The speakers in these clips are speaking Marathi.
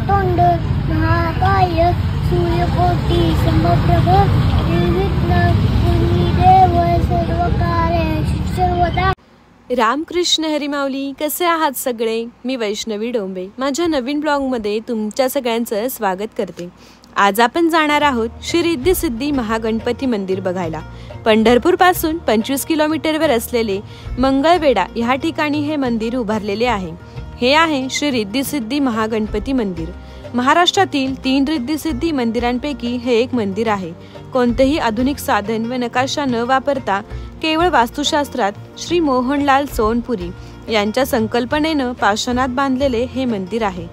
वक्रतुंड महाकाय सूर्यकोटि समप्रभ निर्विघ्नं कुरु देव सर्वकार्येषु सर्वदा। रामकृष्ण हरी माऊली, कसे आहात सगळे? मी वैष्णवी डोंबे माझ्या नवीन ब्लॉगमध्ये तुमच्या सगळ्यांचं स्वागत करते। आज आपण जाणार आहोत श्री रिद्धी सिद्धी महागणपती मंदिर बघायला। पंढरपूर पासून 25 किलोमीटरवर असलेले मंगळवेढा या ठिकाणी हे मंदिर उभारलेले आहे। हे आहे श्री रिद्धी सिद्धी महागणपती मंदिर। महाराष्ट्रातील 3 रिद्धी सिद्धी मंदिरांपैकी हे एक मंदिर आहे। कोणतेही आधुनिक साधन व नकाशा न वापरता केवळ वास्तुशास्त्रात श्री मोहनलाल सोनपुरी यांच्या संकल्पनेने पाषाणात बांधलेले हे मंदिर आहे।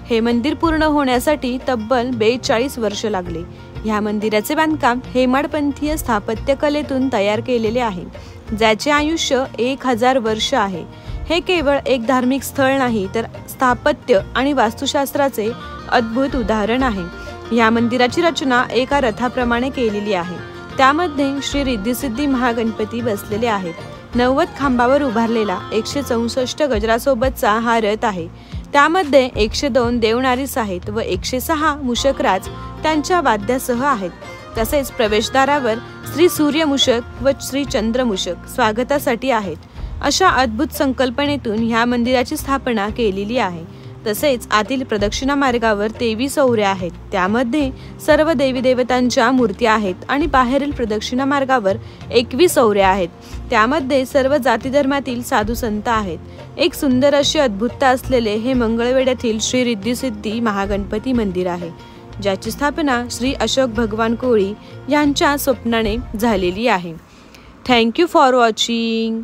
हे मंदिर पूर्ण होण्यासाठी तब्बल 42 वर्ष लागले। ह्या मंदिराचे बांधकाम हेमाडपंथीय स्थापत्य कलेतून तयार केलेले आहे, ज्याचे आयुष्य 1000 वर्ष आहे। हे केवळ एक धार्मिक स्थळ नाही, तर स्थापत्य आणि वास्तुशास्त्राचे अद्भुत उदाहरण आहे। या मंदिराची रचना एका रथाप्रमाणे केलेली आहे। त्यामध्ये श्री रिद्धी सिद्धी महागणपती बसलेले आहेत। 90 खांबावर उभारलेला 164 गजरासोबतचा हा रथ आहे। त्यामध्ये 102 देवनारीस आहेत व 106 मूषकराज त्यांच्या वाद्यासह आहेत। तसेच प्रवेशद्वारावर श्री सूर्य मूषक व श्री चंद्र मूषक स्वागतासाठी आहेत। अशा अद्भुत संकल्पनेतून ह्या मंदिराची स्थापना केलेली आहे। तसेच आतील प्रदक्षिणा मार्गावर 23 ओवऱ्या आहेत। त्यामध्ये सर्व देवी देवतांच्या मूर्ती आहेत आणि बाहेरील प्रदक्षिणा मार्गावर 21 ओवऱ्या आहेत। त्यामध्ये सर्व जाती धर्मातील साधू संत आहेत। एक सुंदर अशी अद्भुतता असलेले हे मंगळवेढ्यातील श्री रिद्धी सिद्धी महागणपती मंदिर आहे, ज्याची स्थापना श्री अशोक भगवान कोळी यांच्या स्वप्नाने झालेली आहे। Thank you for watching.